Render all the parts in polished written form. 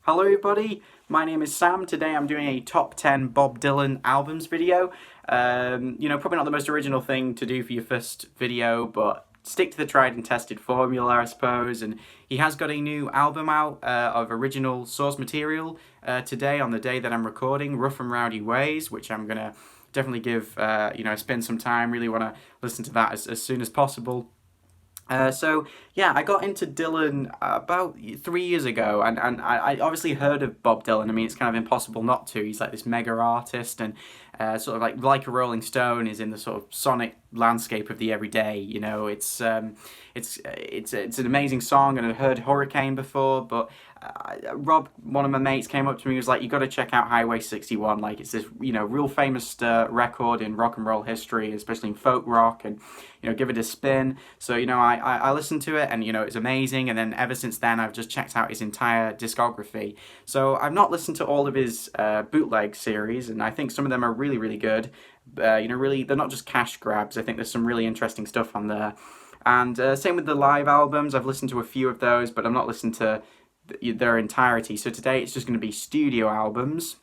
Hello everybody, my name is Sam. Today I'm doing a top 10 Bob Dylan albums video. Probably not the most original thing to do for your first video, but stick to the tried and tested formula, I suppose. And he has got a new album out of original source material today, on the day that I'm recording, Rough and Rowdy Ways, which I'm going to definitely give, spend some time. Really want to listen to that as soon as possible. I got into Dylan about 3 years ago, and I obviously heard of Bob Dylan. I mean, it's kind of impossible not to. He's like this mega artist, and sort of like a Rolling Stone is in the sort of sonic landscape of the everyday. You know, it's an amazing song, and I've heard Hurricane before, but Rob, one of my mates, came up to me and was like, "You got to check out Highway 61. Like, it's this real famous record in rock and roll history, especially in folk rock, and give it a spin." So I listened to it, and it's amazing. And then ever since then, I've just checked out his entire discography. So I've not listened to all of his bootleg series, and I think some of them are really, really good. Really, they're not just cash grabs. I think there's some really interesting stuff on there. And same with the live albums. I've listened to a few of those, but I'm not listened to their entirety. So today it's just going to be studio albums.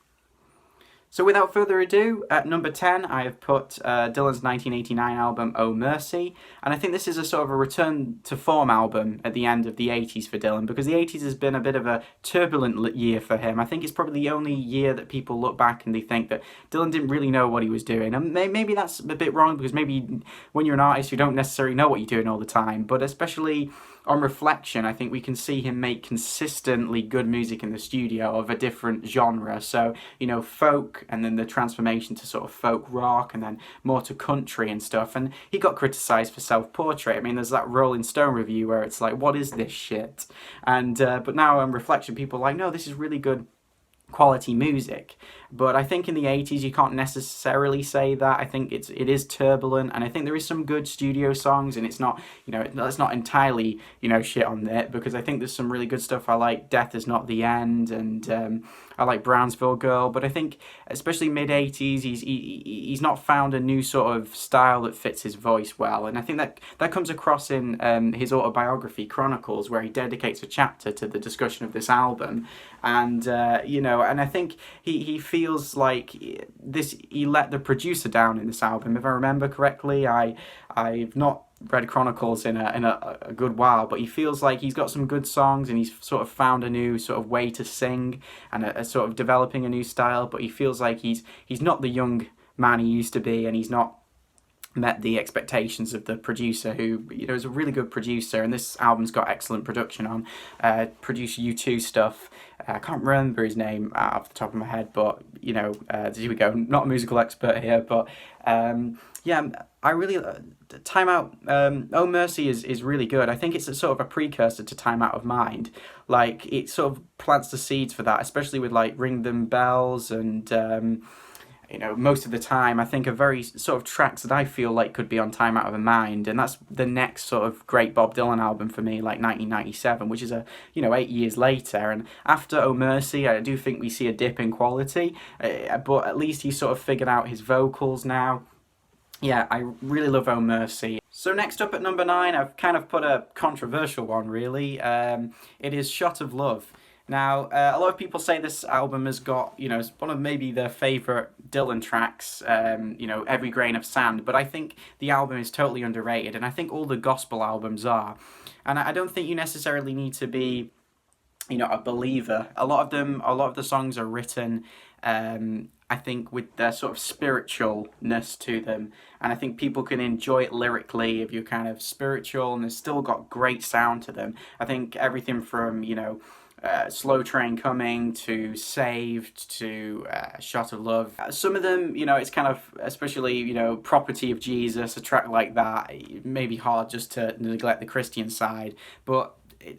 So without further ado, at number 10 I have put Dylan's 1989 album Oh Mercy, and I think this is a sort of a return to form album at the end of the 80s for Dylan, because the 80s has been a bit of a turbulent year for him. I think it's probably the only year that people look back and they think that Dylan didn't really know what he was doing, and maybe that's a bit wrong, because maybe when you're an artist you don't necessarily know what you're doing all the time, but especially on reflection, I think we can see him make consistently good music in the studio of a different genre. So, folk, and then the transformation to sort of folk rock, and then more to country and stuff. And he got criticised for Self-Portrait. I mean, there's that Rolling Stone review where it's like, what is this shit? And but now on reflection, people are like, no, this is really good quality music. But I think in the 80s you can't necessarily say that. I think it is turbulent, and I think there is some good studio songs, and it's not it's not entirely shit on it, because I think there's some really good stuff. I like Death Is Not the End, and I like Brownsville Girl. But I think especially mid 80s he's not found a new sort of style that fits his voice well, and I think that comes across in his autobiography Chronicles, where he dedicates a chapter to the discussion of this album. And and I think he feels like he let the producer down in this album. If I remember correctly, I've not read Chronicles in a good while, but he feels like he's got some good songs, and he's sort of found a new sort of way to sing, and a sort of developing a new style. But he feels like he's not the young man he used to be, and he's not met the expectations of the producer, who is a really good producer, and this album's got excellent production on. Produced U2 stuff. I can't remember his name off the top of my head, but here we go. Not a musical expert here, but I really Time Out. Oh Mercy is really good. I think it's a sort of a precursor to Time Out of Mind. Like, it sort of plants the seeds for that, especially with like Ring Them Bells and Most of the Time. I think are very sort of tracks that I feel like could be on Time Out of Mind, and that's the next sort of great Bob Dylan album for me, like 1997, which is 8 years later. And after Oh Mercy, I do think we see a dip in quality, but at least he's sort of figured out his vocals now. Yeah, I really love Oh Mercy. So next up at number 9, I've kind of put a controversial one, really. It is Shot of Love. Now, a lot of people say this album has got, it's one of maybe their favourite Dylan tracks, Every Grain of Sand, but I think the album is totally underrated, and I think all the gospel albums are. And I don't think you necessarily need to be, a believer. A lot of the songs are written, I think, with their sort of spiritualness to them, and I think people can enjoy it lyrically if you're kind of spiritual, and they've still got great sound to them. I think everything from, Slow Train Coming to Saved to Shot of Love. Some of them, it's kind of, especially, Property of Jesus, a track like that, it may be hard just to neglect the Christian side, but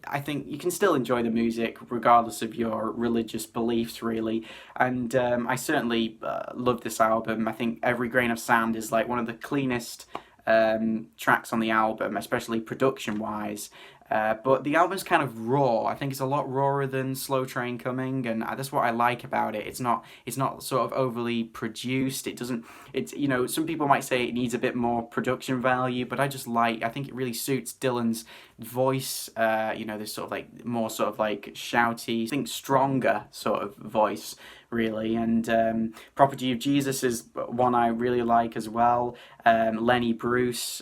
I think you can still enjoy the music regardless of your religious beliefs, really. And I certainly love this album. I think Every Grain of Sand is like one of the cleanest tracks on the album, especially production-wise. But the album's kind of raw. I think it's a lot rawer than Slow Train Coming, and that's what I like about it. It's not sort of overly produced. It doesn't. It's, you know, some people might say it needs a bit more production value, but I think it really suits Dylan's voice. You know, this sort of like more sort of like shouty, I think stronger sort of voice, really. And Property of Jesus is one I really like as well. Lenny Bruce.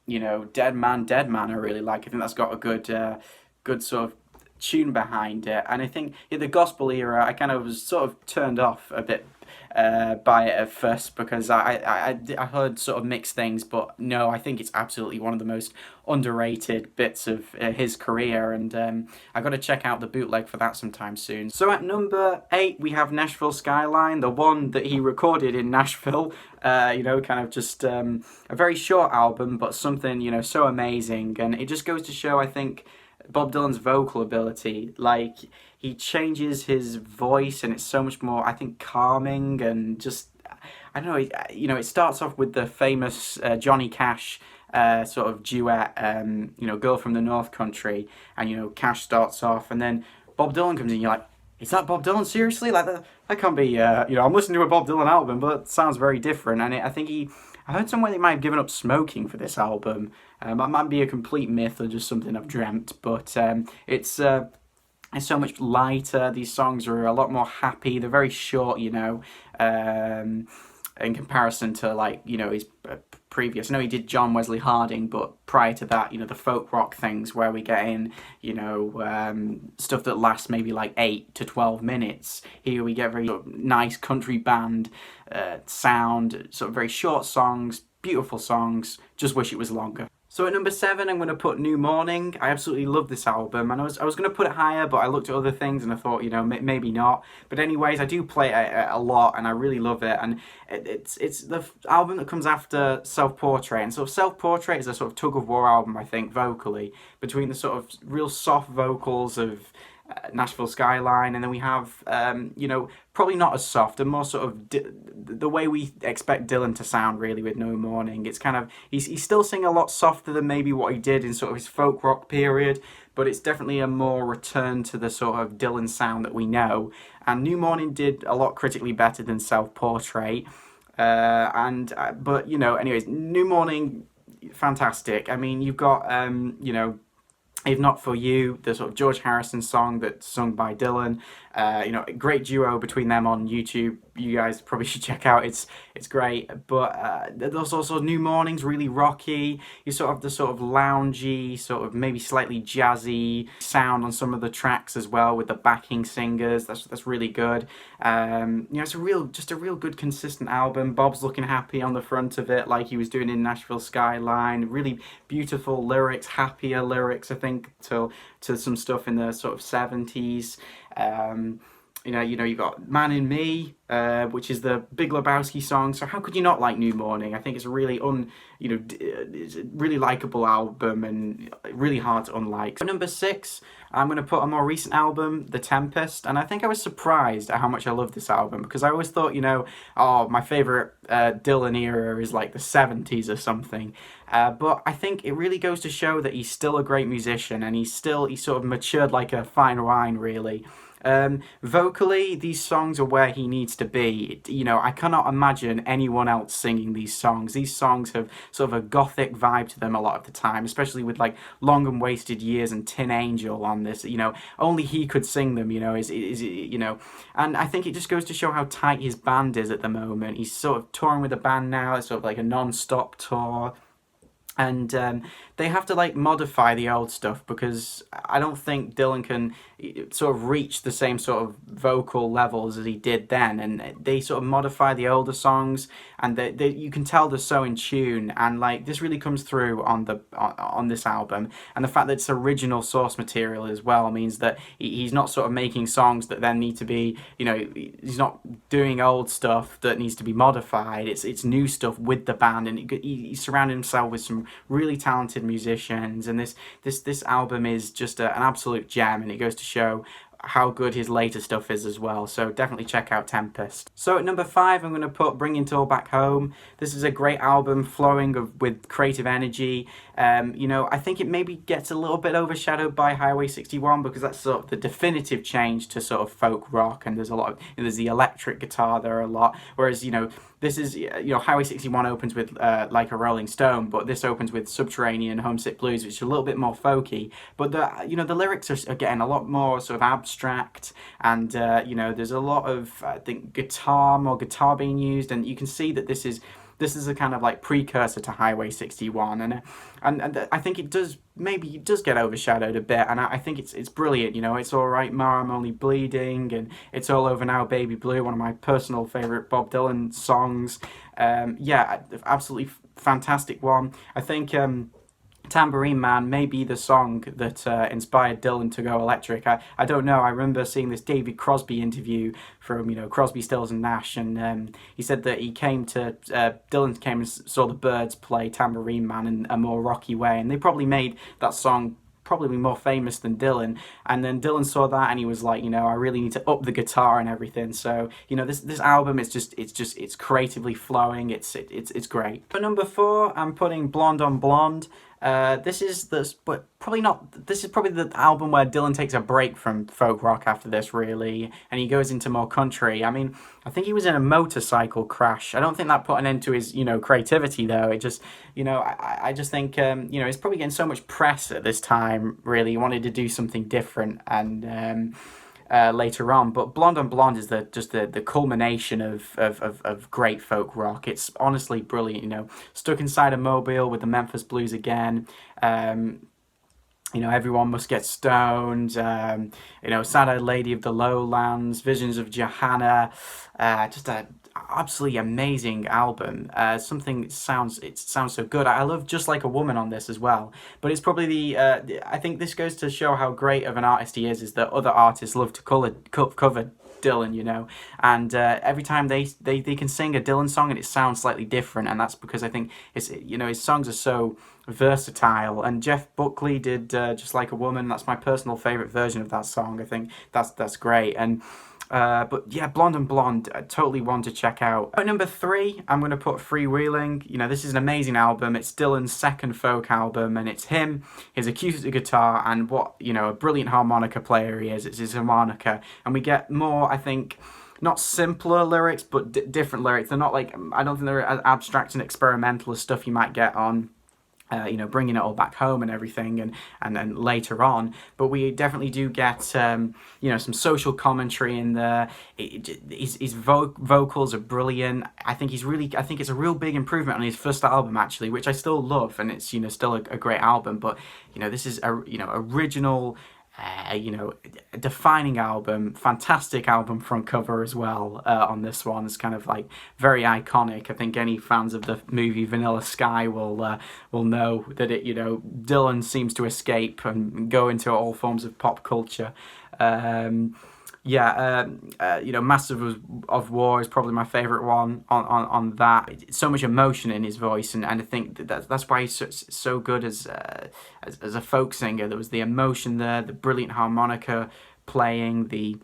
You know, Dead Man, I really like. I think that's got a good sort of tune behind it. And I think in the gospel era, I kind of was sort of turned off a bit by it at first, because I heard sort of mixed things, but no, I think it's absolutely one of the most underrated bits of his career, and I got to check out the bootleg for that sometime soon. So at number 8 we have Nashville Skyline, the one that he recorded in Nashville. You know, kind of just a very short album, but something, you know, so amazing, and it just goes to show, I think, Bob Dylan's vocal ability. Like, he changes his voice and it's so much more, I think, calming, and just, I don't know, you know, it starts off with the famous Johnny Cash sort of duet, you know, Girl from the North Country, and, you know, Cash starts off, and then Bob Dylan comes in, you're like, is that Bob Dylan? Seriously? Like, that can't be, you know, I'm listening to a Bob Dylan album, but it sounds very different, and I think I heard somewhere they might have given up smoking for this album. That might be a complete myth or just something I've dreamt, but it's so much lighter. These songs are a lot more happy. They're very short, you know, in comparison to, like, you know, his previous. I know he did John Wesley Harding, but prior to that, you know, the folk rock things where we get in, you know, stuff that lasts maybe like 8 to 12 minutes. Here we get very sort of nice country band sound, sort of very short songs, beautiful songs. Just wish it was longer. So at number 7, I'm going to put New Morning. I absolutely love this album, and I was going to put it higher, but I looked at other things and I thought, you know, maybe not. But anyways, I do play it a lot, and I really love it. And it's the album that comes after Self Portrait, and sort of Self Portrait is a sort of tug of war album, I think, vocally, between the sort of real soft vocals of Nashville Skyline, and then we have, you know, probably not as soft, and more sort of the way we expect Dylan to sound, really, with No Morning. It's kind of, he's still singing a lot softer than maybe what he did in sort of his folk rock period, but it's definitely a more return to the sort of Dylan sound that we know. And New Morning did a lot critically better than Self Portrait, but, you know, anyways, New Morning, fantastic. I mean, you've got, you know, If Not For You, the sort of George Harrison song that's sung by Dylan. You know, a great duo between them on YouTube. You guys probably should check out. It's great. But there's also New Morning's really rocky. You sort of have the sort of loungy, sort of maybe slightly jazzy sound on some of the tracks as well, with the backing singers. That's really good. You know, it's just a real good, consistent album. Bob's looking happy on the front of it, like he was doing in Nashville Skyline. Really beautiful lyrics, happier lyrics, I think, to some stuff in the sort of 70s. You know, you've got Man in Me, which is the Big Lebowski song. So how could you not like New Morning? I think it's a really it's a really likable album and really hard to unlike. So number 6, I'm going to put a more recent album, The Tempest, and I think I was surprised at how much I love this album, because I always thought, you know, oh, my favourite Dylan era is like the 70s or something. But I think it really goes to show that he's still a great musician, and he's sort of matured like a fine wine, really. Vocally, these songs are where he needs to be. You know, I cannot imagine anyone else singing these songs. These songs have sort of a gothic vibe to them a lot of the time, especially with like Long and Wasted Years and Tin Angel on this. You know, only he could sing them, you know, you know, and I think it just goes to show how tight his band is at the moment. He's sort of touring with a band now. It's sort of like a non-stop tour. And they have to like modify the old stuff, because I don't think Dylan can sort of reach the same sort of vocal levels as he did then, and they sort of modify the older songs, and you can tell they're so in tune, and like this really comes through on this album. And the fact that it's original source material as well means that he's not sort of making songs that then need to be, you know, he's not doing old stuff that needs to be modified. It's new stuff with the band, and he's surrounded himself with some really talented musicians, and this album is just an absolute gem, and it goes to show how good his later stuff is as well. So definitely check out Tempest. So at number 5, I'm going to put Bring It All Back Home. This is a great album, flowing with creative energy. You know, I think it maybe gets a little bit overshadowed by Highway 61 because that's sort of the definitive change to sort of folk rock, and there's a lot of, there's the electric guitar there a lot, whereas, you know, this is, you know, Highway 61 opens with Like a Rolling Stone, but this opens with Subterranean, Homesick Blues, which is a little bit more folky, but the, you know, the lyrics are getting a lot more sort of abstract, and you know, there's a lot of, I think, more guitar being used, and you can see that this is a kind of like precursor to Highway 61, and I think it does get overshadowed a bit, and I think it's brilliant. You know, It's Alright Ma, I'm Only Bleeding, and It's All Over Now Baby Blue, one of my personal favourite Bob Dylan songs. Yeah, absolutely fantastic one. I think Tambourine Man may be the song that inspired Dylan to go electric. I don't know. I remember seeing this David Crosby interview from, you know, Crosby, Stills and Nash, and he said that Dylan came and saw the Byrds play Tambourine Man in a more rocky way, and they probably made that song probably more famous than Dylan, and then Dylan saw that and he was like, you know, I really need to up the guitar and everything. So, you know, this album is it's creatively flowing. It's great. For number 4, I'm putting Blonde on Blonde. This is probably the album where Dylan takes a break from folk rock after this, really, and he goes into more country. I mean, I think he was in a motorcycle crash. I don't think that put an end to his, you know, creativity, though. It just, you know, I just think, you know, he's probably getting so much press at this time, really. He wanted to do something different, and later on, but Blonde on Blonde is the culmination of great folk rock. It's honestly brilliant. You know, Stuck Inside a Mobile with the Memphis Blues again. You know, Everyone Must Get Stoned. You know, Sad-Eyed Lady of the Lowlands, Visions of Johanna. Just a absolutely amazing album. It sounds so good. I love Just Like a Woman on this as well. But it's probably I think this goes to show how great of an artist he is that other artists love to cover Dylan, you know, and every time they can sing a Dylan song and it sounds slightly different, and that's because I think it's, you know, his songs are so versatile. And Jeff Buckley did Just Like a Woman. That's my personal favorite version of that song. I think that's great. And but yeah, Blonde on Blonde, totally one to check out. At number 3, I'm going to put Freewheeling. You know, this is an amazing album. It's Dylan's second folk album, and it's him, his acoustic guitar, and what, you know, a brilliant harmonica player he is. It's his harmonica, and we get more, I think, not simpler lyrics, but different lyrics. They're not like, I don't think they're as abstract and experimental as stuff you might get on you know, Bringing It All Back Home and everything, and later on, but we definitely do get you know, some social commentary in there. His vocals are brilliant. I think it's a real big improvement on his first album, actually, which I still love, and it's, you know, still a great album. But, you know, this is a, you know, original, you know, defining album, fantastic album front cover as well. On this one, it's kind of like very iconic. I think any fans of the movie Vanilla Sky will know that it, you know, Dylan seems to escape and go into all forms of pop culture. Yeah, you know, Masters of War is probably my favourite one on that. So much emotion in his voice, and I think that's why he's so good as a folk singer. There was the emotion there, the brilliant harmonica playing, the,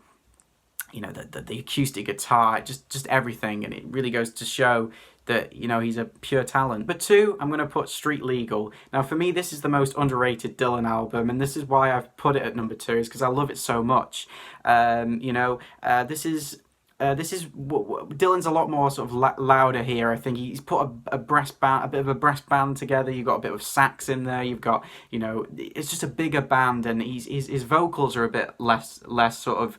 you know, the acoustic guitar, just everything, and it really goes to show that, you know, he's a pure talent. But 2, I'm going to put Street Legal. Now, for me, this is the most underrated Dylan album, and this is why I've put it at number 2, is because I love it so much. You know, this is Dylan's a lot more sort of louder here. I think he's put a bit of a brass band together. You've got a bit of sax in there. You've got, you know, it's just a bigger band, and his vocals are a bit less sort of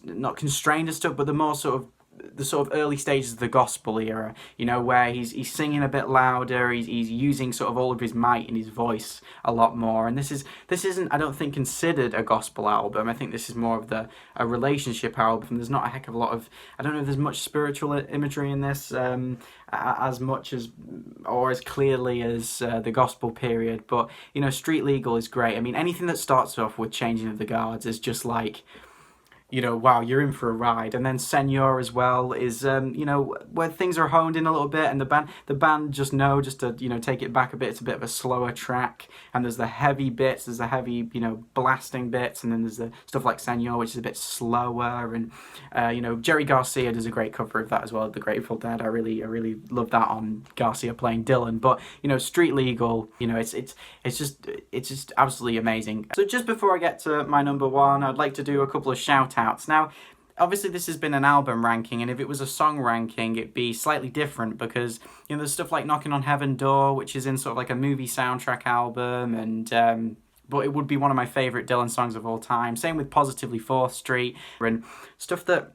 not constrained and stuff, but they're more sort of the sort of early stages of the gospel era, you know, where he's singing a bit louder, he's using sort of all of his might in his voice a lot more. And this isn't, I don't think, considered a gospel album. I think this is more of a relationship album. There's not a heck of a lot of, I don't know if there's much spiritual imagery in this, as much as, or as clearly as the gospel period. But, you know, Street Legal is great. I mean, anything that starts off with Changing of the Guards is just like, you know, wow, you're in for a ride. And then Senor as well is, you know, where things are honed in a little bit, and the band just know just to, you know, take it back a bit. It's a bit of a slower track, and there's the heavy bits, there's the heavy, you know, blasting bits, and then there's the stuff like Senor, which is a bit slower. And you know, Jerry Garcia does a great cover of that as well, The Grateful Dead. I really love that on Garcia playing Dylan. But you know, Street Legal, you know, it's just absolutely amazing. So just before I get to my number one, I'd like to do a couple of shout outs. Now, obviously this has been an album ranking, and if it was a song ranking, it'd be slightly different, because you know, there's stuff like Knocking on Heaven Door, which is in sort of like a movie soundtrack album, and but it would be one of my favourite Dylan songs of all time. Same with Positively 4th Street, and stuff that,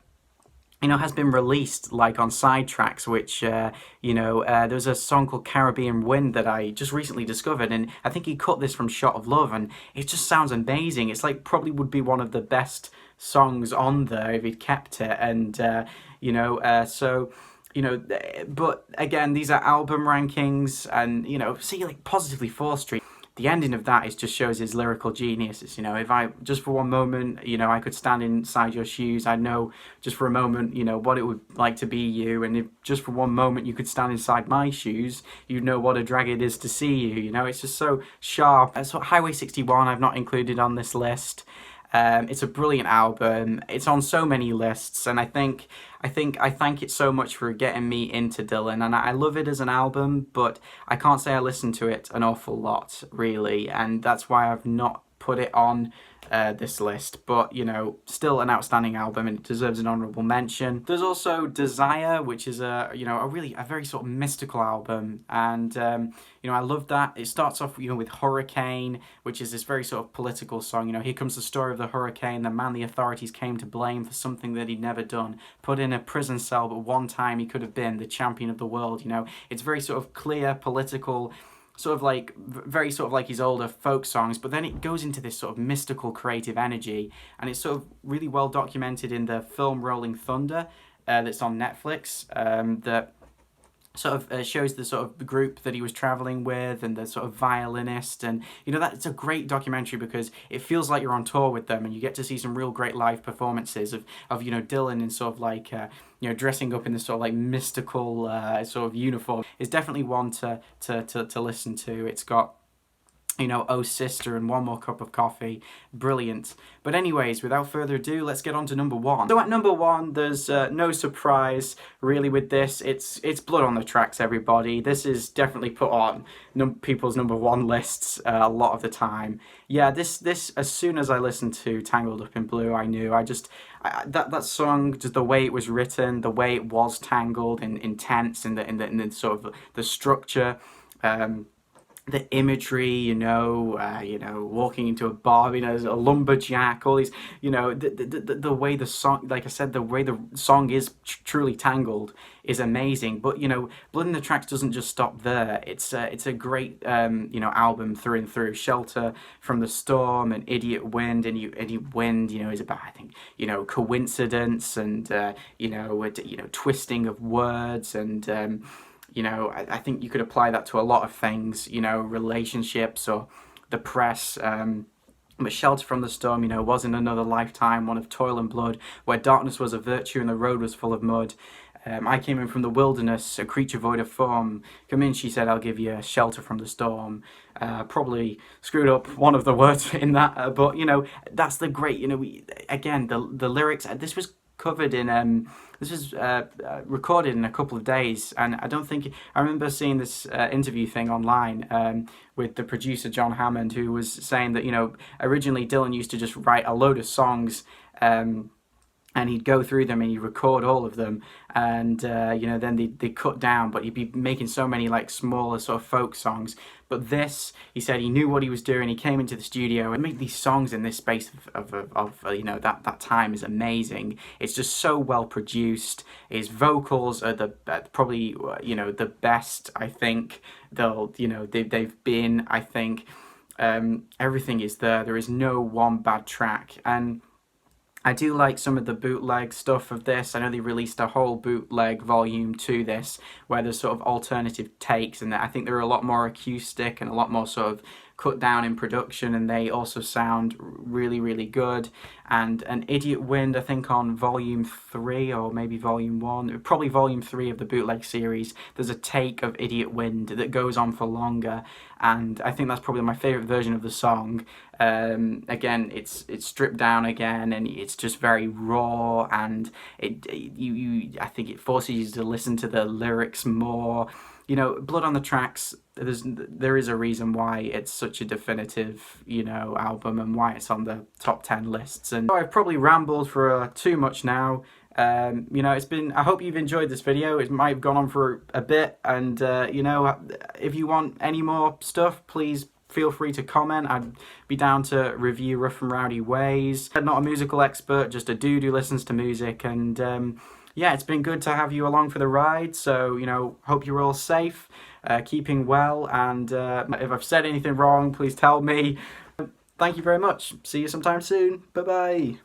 you know, has been released like on side tracks, which, you know, there's a song called Caribbean Wind that I just recently discovered, and I think he cut this from Shot of Love, and it just sounds amazing. It's like probably would be one of the best songs on there if he'd kept it, and, you know, so... You know, but again, these are album rankings, and, you know, see, like, Positively 4th Street, the ending of that is just shows his lyrical genius. It's, you know, if I, just for one moment, you know, I could stand inside your shoes, I know just for a moment, you know, what it would like to be you, and if just for one moment you could stand inside my shoes, you'd know what a drag it is to see you, you know, it's just so sharp. So Highway 61 I've not included on this list. It's a brilliant album. It's on so many lists, and I thank it so much for getting me into Dylan, and I love it as an album, but I can't say I listen to it an awful lot, really, and that's why I've not put it on this list. But, you know, still an outstanding album, and it deserves an honourable mention. There's also Desire, which is a very sort of mystical album, and you know, I love that. It starts off, you know, with Hurricane, which is this very sort of political song. You know, here comes the story of the hurricane, the man the authorities came to blame for something that he'd never done, put in a prison cell, but one time he could have been the champion of the world. You know, it's very sort of clear, political, sort of like, very sort of like his older folk songs, but then it goes into this sort of mystical creative energy, and it's sort of really well documented in the film Rolling Thunder that's on Netflix, that sort of shows the sort of group that he was traveling with, and the sort of violinist, and you know, that's a great documentary because it feels like you're on tour with them, and you get to see some real great live performances of you know, Dylan in sort of like you know, dressing up in this sort of like mystical sort of uniform. Is definitely one to listen to. It's got, you know, Oh Sister and One More Cup of Coffee. Brilliant. But anyways, without further ado, let's get on to number one. So at number one, there's no surprise really with this. It's Blood on the Tracks, everybody. This is definitely put on people's number one lists a lot of the time. Yeah, this as soon as I listened to Tangled Up in Blue, I knew. That song, just the way it was written, the way it was tangled and intense, in the sort of the structure, the imagery, you know, walking into a bar, you know, as a lumberjack, all these, you know, the way the song, like I said, the way the song is truly tangled is amazing. But, you know, Blood in the Tracks doesn't just stop there. It's a great, you know, album through and through. Shelter from the Storm and Idiot Wind, and Idiot Wind, you know, is about, I think, you know, coincidence and, you know, twisting of words, and, you know, I think you could apply that to a lot of things, you know, relationships or the press. But Shelter from the Storm, you know, was in another lifetime one of toil and blood, where darkness was a virtue and the road was full of mud. I came in from the wilderness, a creature void of form. Come in, she said, I'll give you shelter from the storm. Probably screwed up one of the words in that, but, you know, that's the great, you know, again, the lyrics, this was covered in, this was recorded in a couple of days, and I remember seeing this interview thing online with the producer John Hammond, who was saying that, you know, originally Dylan used to just write a load of songs, and he'd go through them and he'd record all of them, and you know, then they cut down, but he'd be making so many like smaller sort of folk songs. But this, he said, he knew what he was doing. He came into the studio and made these songs in this space of you know, that time is amazing. It's just so well produced. His vocals are probably, you know, the best, I think they've been. I think everything is there. There is no one bad track, and I do like some of the bootleg stuff of this. I know they released a whole bootleg volume to this, where there's sort of alternative takes, and I think they're a lot more acoustic and a lot more sort of cut down in production, and they also sound really, really good. And an Idiot Wind, I think on volume 3 or maybe volume 1, probably volume 3 of the bootleg series, there's a take of Idiot Wind that goes on for longer, and I think that's probably my favourite version of the song. Again, it's stripped down again, and it's just very raw, and I think it forces you to listen to the lyrics more. You know, Blood on the Tracks, there is a reason why it's such a definitive, you know, album, and why it's on the top 10 lists. And I've probably rambled for too much now. You know, I hope you've enjoyed this video. It might have gone on for a bit, and you know, if you want any more stuff, please feel free to comment. I'd be down to review Rough and Rowdy Ways. I'm not a musical expert, just a dude who listens to music, and yeah, it's been good to have you along for the ride. So, you know, hope you're all safe, keeping well, and if I've said anything wrong, please tell me. Thank you very much. See you sometime soon. Bye-bye.